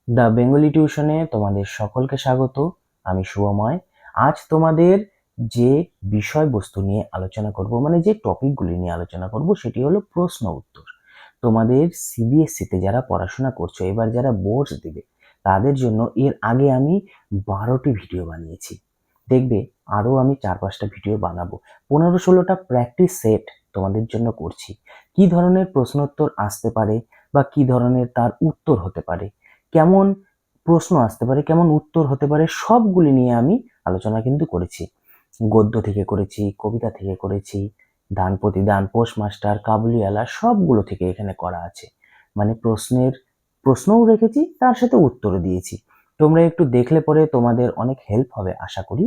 The Bengali টিউশনে তোমাদের সকলকে স্বাগত। আমি শুভময়। আজ তোমাদের যে বিষয়বস্তু নিয়ে আলোচনা করব, মানে যে টপিকগুলি নিয়ে আলোচনা করব, সেটি হলো প্রশ্ন উত্তর। তোমাদের সিবিএসসিতে যারা পড়াশোনা করছো, এবার যারা বোর্ডস দেবে, তাদের জন্য এর আগে আমি 12টি ভিডিও বানিয়েছি। দেখবে আরও আমি 4-5টা ভিডিও বানাবো। 15-16টা প্র্যাকটিস সেট তোমাদের জন্য করছি। কি ধরনের প্রশ্নোত্তর আসতে পারে বা কি ধরনের তার উত্তর হতে পারে, কেমন প্রশ্ন আসতে পারে, কেমন উত্তর হতে পারে, সবগুলি নিয়ে আমি আলোচনা কিন্তু করেছি। গদ্য থেকে করেছি, কবিতা থেকে করেছি, দান প্রতিদান, পোস্টমাস্টার, কাবুলিওয়ালা, সবগুলো থেকে এখানে করা আছে। মানে প্রশ্নও রেখেছি, তার সাথে উত্তরও দিয়েছি। তোমরা একটু দেখলে পরে তোমাদের অনেক হেল্প হবে আশা করি।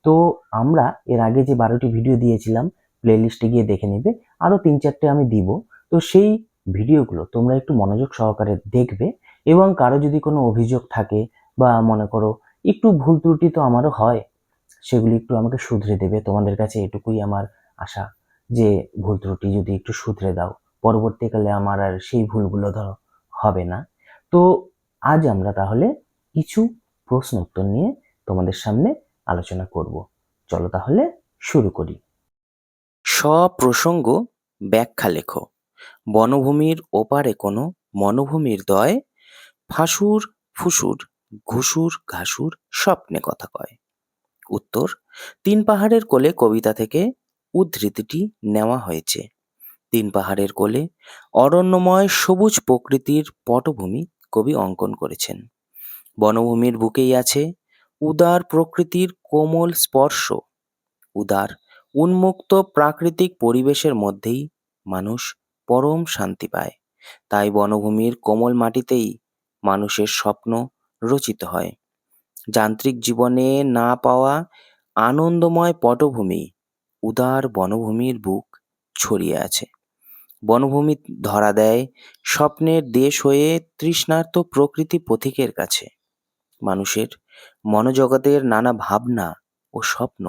তো আমরা এর আগে যে 12টি ভিডিও দিয়েছিলাম, প্লে লিস্টে গিয়ে দেখে নেবে। আরও 3-4টে আমি দিব। তো সেই ভিডিওগুলো তোমরা একটু মনোযোগ সহকারে দেখবে, এবং কারো যদি কোনো অভিযোগ থাকে বা মনে করো একটু ভুল ত্রুটি তো আমারও হয়, সেগুলি একটু আমাকে শুধরে দেবে। তোমাদের কাছে এটুকুই আমার আশা, যে ভুল ত্রুটি যদি একটু শুধরে দাও, পরবর্তীকালে আমার আর সেই ভুলগুলো ধরো হবে না। তো আজ আমরা তাহলে কিছু প্রশ্ন উত্তর নিয়ে তোমাদের সামনে আলোচনা করব। চলো তাহলে শুরু করি। সপ্রসঙ্গ ব্যাখ্যা লেখো। বনভূমির ওপারে কোনো মনোভূমির দয়, ফাঁসুর ফুসুর ঘুষুর ঘাসুর স্বপ্নে কথা কয়। উত্তর: তিন পাহাড়ের কোলে কবিতা থেকে উদ্ধৃতিটি নেওয়া হয়েছে। তিন পাহাড়ের কোলে অরণ্যময় সবুজ প্রকৃতির পটভূমি কবি অঙ্কন করেছেন। বনভূমির বুকেই আছে উদার প্রকৃতির কোমল স্পর্শ। উদার উন্মুক্ত প্রাকৃতিক পরিবেশের মধ্যেই মানুষ পরম শান্তি পায়। তাই বনভূমির কোমল মাটিতেই মানুষের স্বপ্ন রচিত হয়। যান্ত্রিক জীবনে না পাওয়া আনন্দময় পটভূমি উদার বনভূমির বুক ছড়িয়ে আছে। বনভূমি ধরা দেয় স্বপ্নের দেশ হয়ে তৃষ্ণার্ত প্রকৃতি পথিকের কাছে। মানুষের মনোজগতের নানা ভাবনা ও স্বপ্ন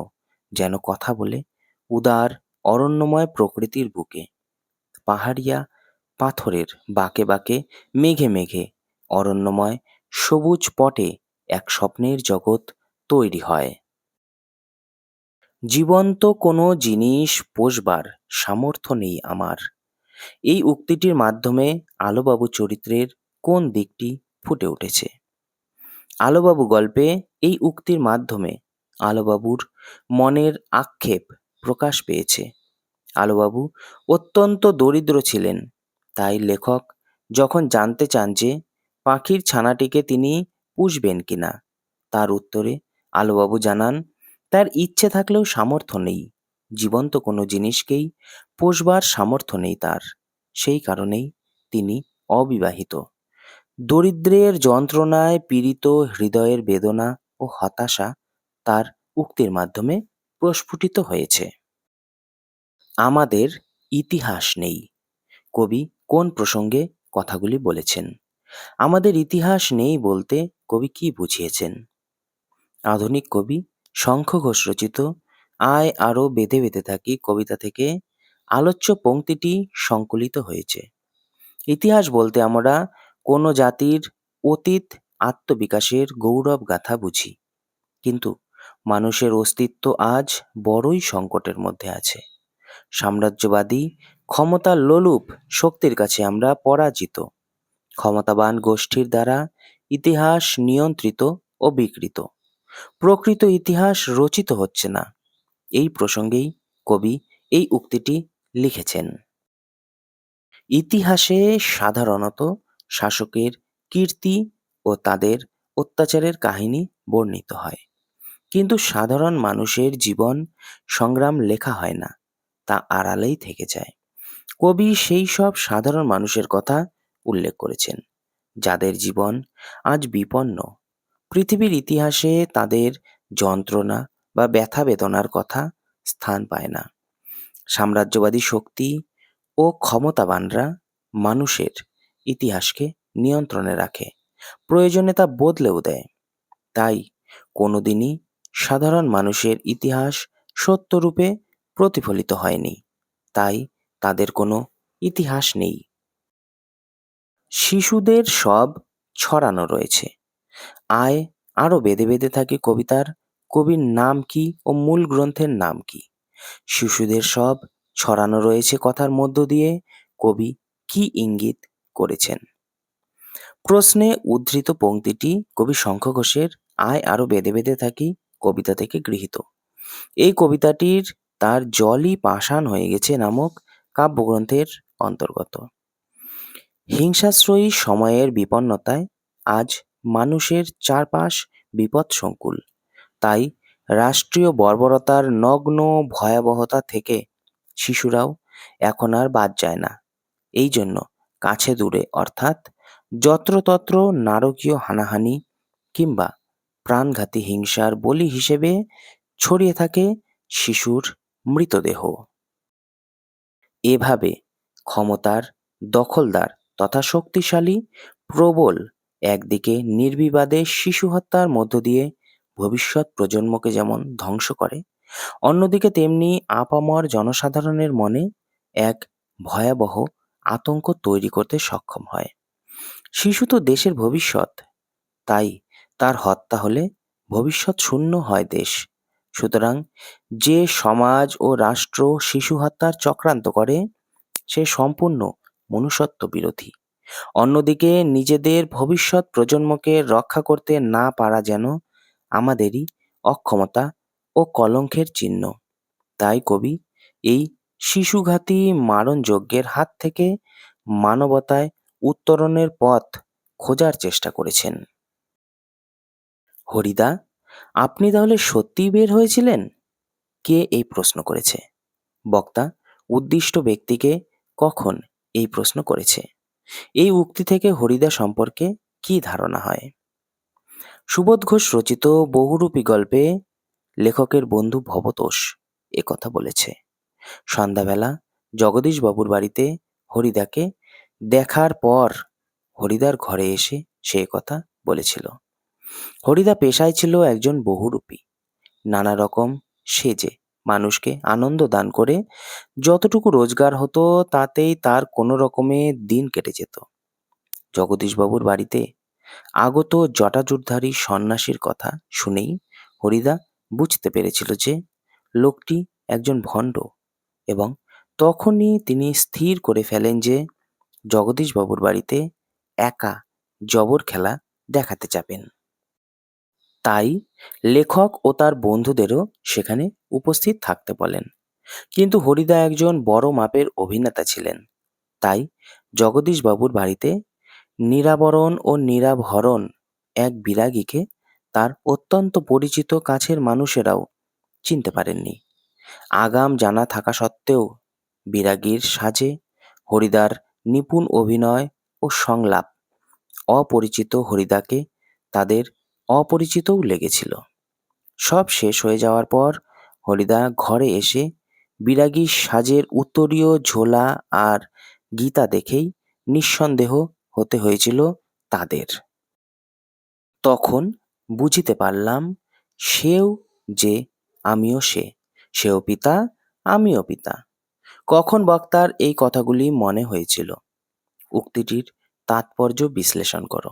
যেন কথা বলে উদার অরণ্যময় প্রকৃতির বুকে। পাহাড়িয়া পাথরের বাঁকে বাঁকে, মেঘে মেঘে অরণ্যময় সবুজ পটে এক স্বপ্নের জগৎ তৈরি হয়। জীবন্ত কোনো জিনিস পোষবার সামর্থ্য নেই আমার। এই উক্তিটির মাধ্যমে আলোবাবু চরিত্রের কোন দিকটি ফুটে উঠেছে? আলোবাবু গল্পে এই উক্তির মাধ্যমে আলোবাবুর মনের আক্ষেপ প্রকাশ পেয়েছে। আলোবাবু অত্যন্ত দরিদ্র ছিলেন। তাই লেখক যখন জানতে চান যে পাখির ছানাটিকে তিনি পুষবেন কিনা, তার উত্তরে আলোবাবু জানান তার ইচ্ছে থাকলেও সামর্থ্য নেই। জীবন্ত কোনো জিনিসকেই পোষবার সামর্থ্য নেই তার। সেই কারণেই তিনি অবিবাহিত। দরিদ্রের যন্ত্রণায় পীড়িত হৃদয়ের বেদনা ও হতাশা তার উক্তির মাধ্যমে প্রস্ফুটিত হয়েছে। আমাদের ইতিহাস নেই। কবি কোন প্রসঙ্গে কথাগুলি বলেছেন? আমাদের ইতিহাস নেই বলতে কবি কি বুঝিয়েছেন? আধুনিক কবি শঙ্খ ঘোষ রচিত আয় আরো বেঁধে বেঁধে থাকি কবিতা থেকে আলোচ্য পংক্তিটি সংকলিত হয়েছে। ইতিহাস বলতে আমরা কোনো জাতির অতীত আত্মবিকাশের গৌরব গাথা বুঝি। কিন্তু মানুষের অস্তিত্ব আজ বড়ই সংকটের মধ্যে আছে। সাম্রাজ্যবাদী ক্ষমতার লোলুপ শক্তির কাছে আমরা পরাজিত। ক্ষমতাবান গোষ্ঠীর দ্বারা ইতিহাস নিয়ন্ত্রিত ও বিকৃত। প্রকৃত ইতিহাস রচিত হচ্ছে না। এই প্রসঙ্গেই কবি এই উক্তিটি লিখেছেন। ইতিহাসে সাধারণত শাসকের কীর্তি ও তাদের অত্যাচারের কাহিনী বর্ণিত হয়, কিন্তু সাধারণ মানুষের জীবন সংগ্রাম লেখা হয় না, তা আড়ালেই থেকে যায়। কবি সেই সব সাধারণ মানুষের কথা উল্লেখ করেছেন যাদের জীবন আজ বিপন্ন। পৃথিবীর ইতিহাসে তাদের যন্ত্রণা বা ব্যথা বেদনার কথা স্থান পায় না। সাম্রাজ্যবাদী শক্তি ও ক্ষমতাবানরা মানুষের ইতিহাসকে নিয়ন্ত্রণে রাখে, প্রয়োজনে তা বদলেও দেয়। তাই কোনোদিনই সাধারণ মানুষের ইতিহাস সত্যরূপে প্রতিফলিত হয়নি। তাই তাদের কোনো ইতিহাস নেই। শিশুদের সব ছড়ানো রয়েছে। আয় আরো বেঁধে বেঁধে থাকে কবিতার কবির নাম কি ও মূল গ্রন্থের নাম কি। শিশুদের সব ছড়ানো রয়েছে কথার মধ্য দিয়ে কবি কি ইঙ্গিত করেছেন। প্রশ্নে উদ্ধৃত পংক্তিটি কবি শঙ্খ ঘোষের আয় আরো বেঁধে বেঁধে থাকি কবিতা থেকে গৃহীত। এই কবিতাটির তার জলই পাষাণ হয়ে গেছে নামক কাব্যগ্রন্থের অন্তর্গত। হিংসাশ্রয়ী সময়ের বিপন্নতায় আজ মানুষের চারপাশ বিপদসংকুল। তাই রাষ্ট্রীয় বর্বরতার নগ্ন ভয়াবহতা থেকে শিশুরাও এখন আর বাদ যায় না। এই জন্য কাছে দূরে অর্থাৎ যত্রতত্র নারকীয় হানাহানি কিংবা প্রাণঘাতী হিংসার বলি হিসেবে ছড়িয়ে থাকে শিশুর মৃতদেহ। এভাবে ক্ষমতার দখলদার তথা শক্তিশালী প্রবল একদিকে নির্বিবাদে শিশু হত্যার মধ্য দিয়ে ভবিষ্যৎ প্রজন্মকে যেমন ধ্বংস করে, অন্যদিকে তেমনি আপামর জনসাধারণের মনে এক ভয়াবহ আতঙ্ক তৈরি করতে সক্ষম হয়। শিশু তো দেশের ভবিষ্যৎ, তাই তার হত্যা হলে ভবিষ্যৎ শূন্য হয় দেশ। সুতরাং যে সমাজ ও রাষ্ট্র শিশু হত্যার চক্রান্ত করে সে সম্পূর্ণ মনুষ্যত্ব বিরোধী। অন্যদিকে নিজেদের ভবিষ্যৎ প্রজন্মকে রক্ষা করতে না পারা যেন আমাদেরই অক্ষমতা ও কলঙ্কের চিহ্ন। তাই কবি এই শিশুঘাতী মারণযজ্ঞের হাত থেকে মানবতায় উত্তরণের পথ খোঁজার চেষ্টা করেছেন। হরিদা, আপনি তাহলে সত্যিই বের হয়েছিলেন? কে এই প্রশ্ন করেছে? বক্তা উদ্দিষ্ট ব্যক্তিকে কখন এই প্রশ্ন করেছে? এই উক্তি থেকে হরিদা সম্পর্কে কি ধারণা হয়? সুবোধ ঘোষ রচিত বহুরূপী গল্পে লেখকের বন্ধু ভবতোষ কথা বলেছে। সন্ধ্যাবেলা জগদীশবাবুর বাড়িতে হরিদাকে দেখার পর হরিদার ঘরে এসে সে কথা বলেছিল। হরিদা পেশায় ছিল একজন বহুরূপী। নানা রকম সেজে মানুষকে আনন্দ দান করে যতটুকু রোজগার হতো তাতেই তার কোনো রকমে দিন কেটে যেত। জগদীশবাবুর বাড়িতে আগত জটাজুটধারী সন্ন্যাসীর কথা শুনেই হরিদা বুঝতে পেরেছিল যে লোকটি একজন ভণ্ড, এবং তখনই তিনি স্থির করে ফেলেন যে জগদীশবাবুর বাড়িতে একা জবর খেলা দেখাতে যাবেন। তাই লেখক ও তার বন্ধুদেরও সেখানে উপস্থিত থাকতে বলেন। কিন্তু হরিদা একজন বড় মাপের অভিনেতা ছিলেন, তাই জগদীশবাবুর বাড়িতে নিরাবরণ ও নিরাভরণ এক বিরাগীকে তার অত্যন্ত পরিচিত কাছের মানুষেরাও চিনতে পারেননি। আগাম জানা থাকা সত্ত্বেও বিরাগীর সাজে হরিদার নিপুণ অভিনয় ও সংলাপ অপরিচিত হরিদাকে তাদের অপরিচিতও লেগেছিল। সব শেষ হয়ে যাওয়ার পর হরিদা ঘরে এসে বিরাগীর সাজের উত্তরীয় ঝোলা আর গীতা দেখেই নিঃসন্দেহ হতে হয়েছিল তাদের। তখন বুঝিতে পারলাম সেও যে আমিও সে, সেও পিতা আমিও পিতা। কখন বক্তার এই কথাগুলি মনে হয়েছিল? উক্তিটির তাৎপর্য বিশ্লেষণ করো।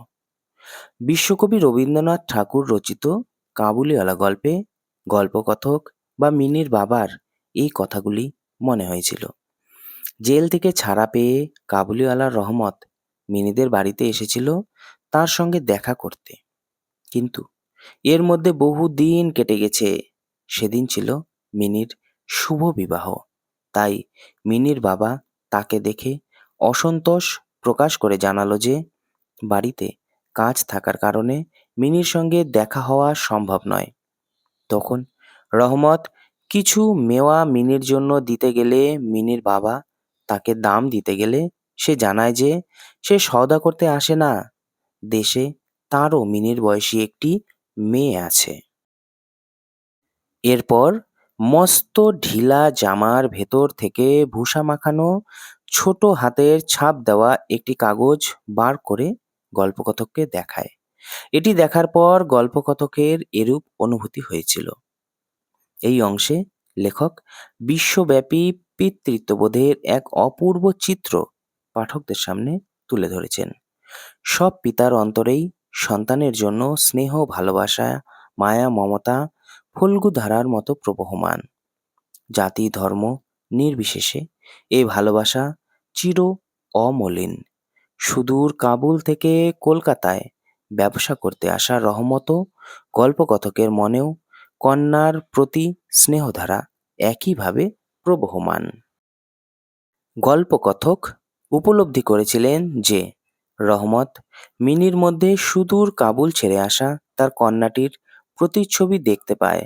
বিশ্বকবি রবীন্দ্রনাথ ঠাকুর রচিত কাবুলিওয়ালা গল্পে গল্পকথক বা মিনির বাবার এই কথাগুলি মনে হয়েছিল। জেল থেকে ছাড়া পেয়ে কাবুলিওয়ালা রহমত মিনিদের বাড়িতে এসেছিল তার সঙ্গে দেখা করতে, কিন্তু এর মধ্যে বহু দিন কেটে গেছে। সেদিন ছিল মিনির শুভ বিবাহ। তাই মিনির বাবা তাকে দেখে অসন্তোষ প্রকাশ করে জানালো যে বাড়িতে কাজ থাকার কারণে মিনির সঙ্গে দেখা হওয়া সম্ভব নয়। তখন রহমত কিছু মেওয়া মিনির জন্য দিতে গেলে মিনির বাবা তাকে দাম দিতে গেলে সে জানায় যে সে সওদা করতে আসে না, দেশে তারও মিনির বয়সী একটি মেয়ে আছে। এরপর মস্ত ঢিলা জামার ভেতর থেকে ভূষা মাখানো ছোট হাতের ছাপ দেওয়া একটি কাগজ বার করে গল্পকথককে দেখায়। এটি দেখার পর গল্পকথকের এরূপ অনুভূতি হয়েছিল। এই অংশে লেখক বিশ্বব্যাপী পিতৃত্ববোধের এক অপূর্ব চিত্র পাঠকদের সামনে তুলে ধরেছেন। সব পিতার অন্তরেই সন্তানের জন্য স্নেহ, ভালোবাসা, মায়া, মমতা ফল্গু ধারার মতো প্রবহমান। জাতি, ধর্ম নির্বিশেষে এই ভালোবাসা চির অমলিন। সুদূর কাবুল থেকে কলকাতায় ব্যবসা করতে আসা রহমতও গল্পকথকের মনেও কন্যার প্রতি স্নেহধারা একইভাবে প্রবহমান। গল্পকথক উপলব্ধি করেছিলেন যে রহমত মিনির মধ্যে সুদূর কাবুল ছেড়ে আসা তার কন্যাটির প্রতিচ্ছবি দেখতে পায়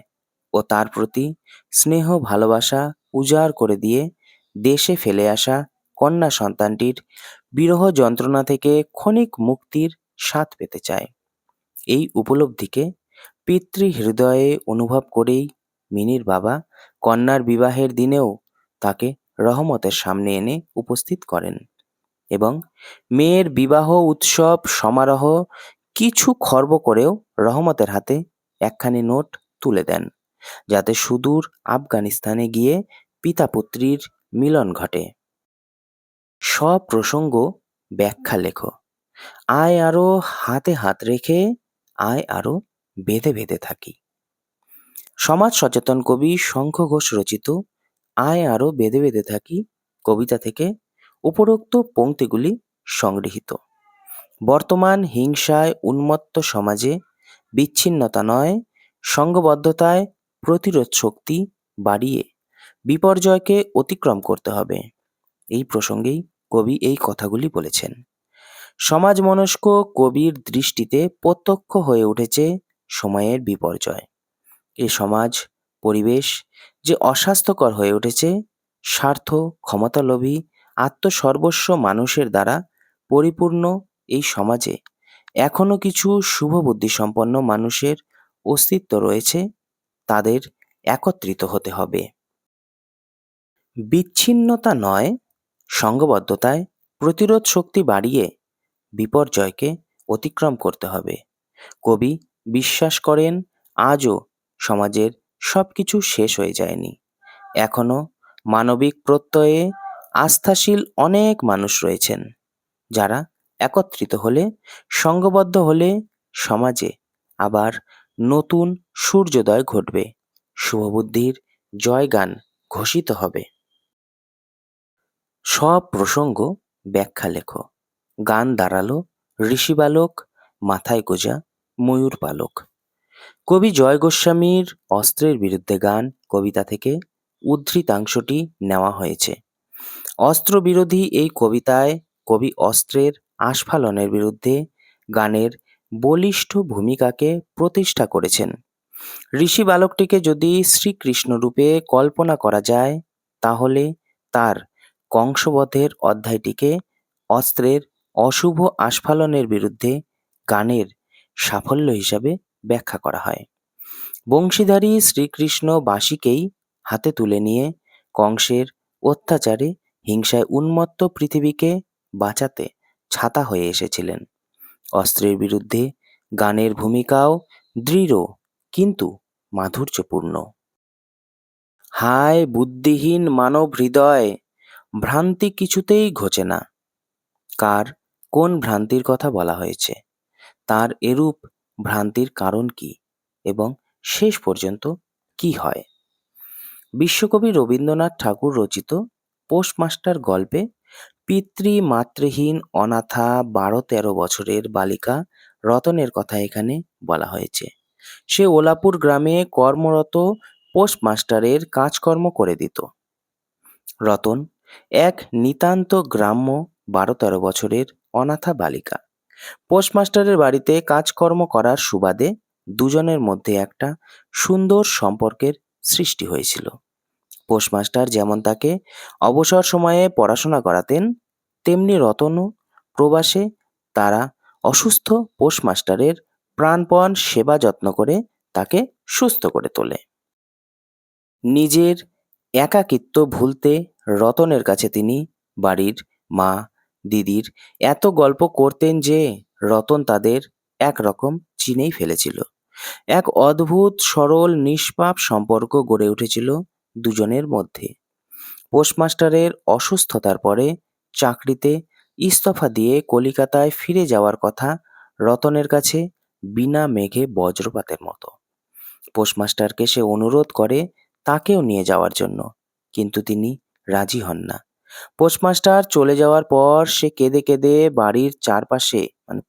ও তার প্রতি স্নেহ ভালোবাসা উজাড় করে দিয়ে দেশে ফেলে আসা কন্যা সন্তানটির বিরহ যন্ত্রণা থেকে ক্ষণিক মুক্তির স্বাদ পেতে চায়। এই উপলব্ধিকে পিতৃহৃদয়ে অনুভব করেই মিনির বাবা কন্যার বিবাহের দিনেও তাকে রহমতের সামনে এনে উপস্থিত করেন এবং মেয়ের বিবাহ উৎসব সমারোহ কিছু খর্ব করেও রহমতের হাতে একখানি নোট তুলে দেন, যাতে সুদূর আফগানিস্তানে গিয়ে পিতা পুত্রীর মিলন ঘটে। সপ্রসঙ্গ ব্যাখ্যা লেখো। আয় আরো হাতে হাত রেখে, আয় আরো বেঁধে বেঁধে থাকি। সমাজ সচেতন কবি শঙ্খ ঘোষ রচিত আয় আরো বেঁধে বেঁধে থাকি কবিতা থেকে উপরোক্ত পংক্তিগুলি সংগৃহীত। বর্তমান হিংসায় উন্মত্ত সমাজে বিচ্ছিন্নতা নয়, সংঘবদ্ধতায় প্রতিরোধ শক্তি বাড়িয়ে বিপর্যয়কে অতিক্রম করতে হবে। এই প্রসঙ্গেই কবি এই কথাগুলি বলেছেন। সমাজ মনস্ক কবির দৃষ্টিতে প্রত্যক্ষ হয়ে উঠেছে সময়ের বিপর্যয়। এ সমাজ পরিবেশ যে অস্বাস্থ্যকর হয়ে উঠেছে, স্বার্থ, ক্ষমতালোভী, আত্মসর্বস্ব মানুষের দ্বারা পরিপূর্ণ এই সমাজে এখনো কিছু শুভবুদ্ধিসম্পন্ন মানুষের অস্তিত্ব রয়েছে, তাদের একত্রিত হতে হবে। বিচ্ছিন্নতা নয়, সংঘবদ্ধতায় প্রতিরোধ শক্তি বাড়িয়ে বিপর্যয়কে অতিক্রম করতে হবে। কবি বিশ্বাস করেন আজও সমাজের সবকিছু শেষ হয়ে যায়নি। এখনো মানবিক প্রত্যয়ে আস্থাশীল অনেক মানুষ রয়েছেন, যারা একত্রিত হলে, সংঘবদ্ধ হলে সমাজে আবার নতুন সূর্যোদয় ঘটবে, শুভবুদ্ধির জয়গান ঘোষিত হবে। সব প্রসঙ্গ ব্যাখ্যা লেখো। গান দাঁড়ালো ঋষি বালক, মাথায় গোজা ময়ূর পালক। কবি জয় গোস্বামীর অস্ত্রের বিরুদ্ধে গান কবিতা থেকে উদ্ধৃতাংশটি নেওয়া হয়েছে। অস্ত্রবিরোধী এই কবিতায় কবি অস্ত্রের আস্ফালনের বিরুদ্ধে গানের বলিষ্ঠ ভূমিকাকে প্রতিষ্ঠা করেছেন। ঋষি বালকটিকে যদি শ্রীকৃষ্ণ রূপে কল্পনা করা যায়, তাহলে তার কংসবধের অধ্যায়টিকে অস্ত্রের অশুভ আস্ফালনের বিরুদ্ধে গানের সাফল্য হিসাবে ব্যাখ্যা করা হয়। বংশীধারী শ্রীকৃষ্ণ বাঁশিকেই হাতে তুলে নিয়ে কংসের অত্যাচারে হিংসায় উন্মত্ত পৃথিবীকে বাঁচাতে ছাতা হয়ে এসেছিলেন। অস্ত্রের বিরুদ্ধে গানের ভূমিকাও দৃঢ় কিন্তু মাধুর্যপূর্ণ। হায় বুদ্ধিহীন মানব হৃদয়, ভ্রান্তি কিছুতেই ঘোচে না। কার কোন ভ্রান্তির কথা বলা হয়েছে, তার এরূপ ভ্রান্তির কারণ কি এবং শেষ পর্যন্ত কি হয়? বিশ্বকবি রবীন্দ্রনাথ ঠাকুর রচিত পোস্টমাস্টার গল্পে পিতৃমাতৃহীন অনাথা 12-13 বছরের বালিকা রতনের কথা এখানে বলা হয়েছে। সে ওলাপুর গ্রামে কর্মরত পোস্টমাস্টারের কাজকর্ম করে দিত। রতন এক নিতান্ত গ্রাম্য 12-13 বছরের অনাথা বালিকা। পোস্টমাস্টারের বাড়িতে কাজকর্ম করার সুবাদে দুজনের মধ্যে একটা সুন্দর সম্পর্কের সৃষ্টি হয়েছিল। পোস্টমাস্টার যেমন তাকে অবসর সময়ে পড়াশোনা করাতেন, তেমনি রতনও প্রবাসে তারা অসুস্থ পোস্টমাস্টারের প্রাণপণ সেবা যত্ন করে তাকে সুস্থ করে তোলে। নিজের একাকিত্ব ভুলতে রতনের কাছে তিনি বাড়ির মা, দিদির এত গল্প করতেন যে রতন তাদের একরকম চিনেই ফেলেছিল। এক অদ্ভুত সরল নিষ্পাপ সম্পর্ক গড়ে উঠেছিল দুজনের মধ্যে। পোস্টমাস্টারের অসুস্থতার পরে চাকরিতে ইস্তফা দিয়ে কলিকাতায় ফিরে যাওয়ার কথা রতনের কাছে বিনা মেঘে বজ্রপাতের মতো। পোস্টমাস্টারকে সে অনুরোধ করে তাকেও নিয়ে যাওয়ার জন্য, কিন্তু তিনি রাজি হন না। পোস্টমাস্টার চলে যাওয়ার পর সে কেঁদে কেঁদে বাড়ির চারপাশে, মানে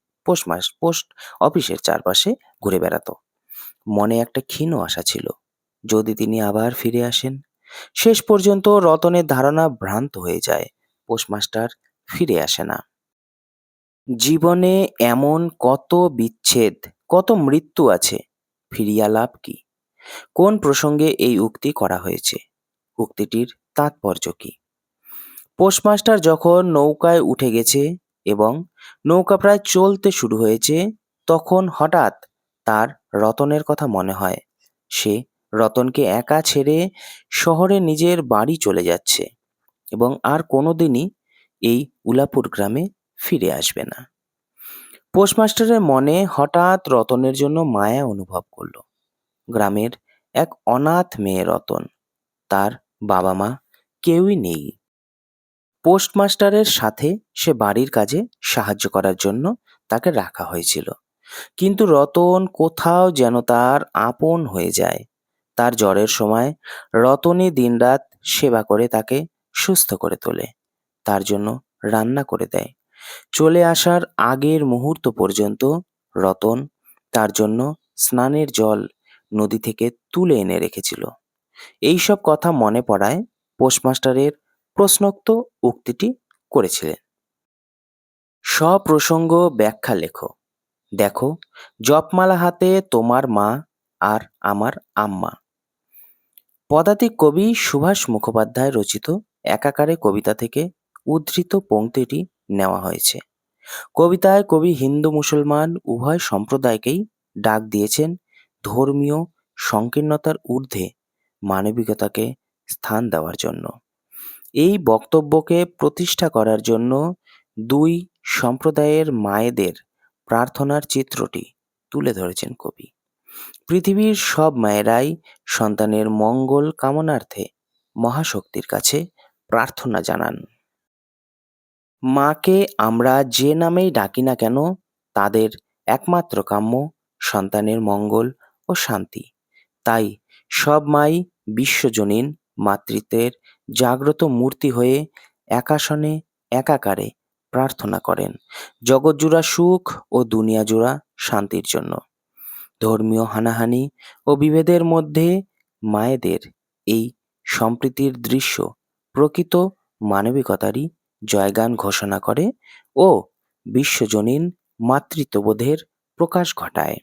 পোস্ট অফিসের চারপাশে ঘুরে বেড়াতো। মনে একটা ক্ষীণ আশা ছিল, যদি তিনি আবার ফিরে আসেন। শেষ পর্যন্ত রতনের ধারণা ভ্রান্ত হয়ে যায়, পোস্টমাস্টার ফিরে আসে না। জীবনে এমন কত বিচ্ছেদ, কত মৃত্যু আছে, ফিরিয়া লাভ কি? কোন প্রসঙ্গে এই উক্তি করা হয়েছে? উক্তিটির তাৎপর্য কি? পোস্টমাস্টার যখন নৌকায় উঠে গেছে এবং নৌকা প্রায় চলতে শুরু হয়েছে, তখন হঠাৎ তার রতনের কথা মনে হয়। সে রতনকে একা ছেড়ে শহরে নিজের বাড়ি চলে যাচ্ছে এবং আর কোনোদিনই এই উলাপুর গ্রামে ফিরে আসবে না। পোস্টমাস্টারের মনে হঠাৎ রতনের জন্য মায়া অনুভব করলো। গ্রামের এক অনাথ মেয়ে রতন, তার বাবা মা কেউই নেই। পোস্টমাস্টারের সাথে সে বাড়ির কাজে সাহায্য করার জন্য তাকে রাখা হয়েছিল, কিন্তু রতন কোথাও যেন তার আপন হয়ে যায়। তার জ্বরের সময় রতনই দিনরাত সেবা করে তাকে সুস্থ করে তোলে, তার জন্য রান্না করে দেয়। চলে আসার আগের মুহূর্ত পর্যন্ত রতন তার জন্য স্নানের জল নদী থেকে তুলে এনে রেখেছিল। এইসব কথা মনে পড়ায় পোস্টমাস্টারের প্রশ্নোক্ত উক্তিটি করেছিলেন। সপ্রসঙ্গ ব্যাখ্যা লেখো। দেখো, জপমালা হাতে তোমার মা আর আমার আম্মা। পদাতিক কবি সুভাষ মুখোপাধ্যায় রচিত একাকারে কবিতা থেকে উদ্ধৃত পংক্তিটি নেওয়া হয়েছে। কবিতায় কবি হিন্দু মুসলমান উভয় সম্প্রদায়কেই ডাক দিয়েছেন ধর্মীয় সংকীর্ণতার ঊর্ধ্বে মানবিকতাকে স্থান দেওয়ার জন্য। এই বক্তব্যকে প্রতিষ্ঠা করার জন্য দুই সম্প্রদায়ের মায়েদের প্রার্থনার চিত্রটি তুলে ধরেছেন কবি। পৃথিবীর সব মায়েরাই সন্তানের মঙ্গল কামনার্থে মহাশক্তির কাছে প্রার্থনা জানান। মাকে আমরা যে নামেই ডাকি না কেন, তাদের একমাত্র কাম্য সন্তানের মঙ্গল ও শান্তি। তাই সব মাই বিশ্বজনীন মাতৃত্বের জাগ্রত মূর্তি হয়ে একাসনে একাকারে প্রার্থনা করেন জগৎজুড়া সুখ ও দুনিয়াজুড়া শান্তির জন্য। ধর্মীয় হানাহানি ও বিভেদের মধ্যে মায়েদের এই সম্প্রীতির দৃশ্য প্রকৃত মানবিকতারই জয়গান ঘোষণা করে ও বিশ্বজনীন মাতৃত্ববোধের প্রকাশ ঘটায়।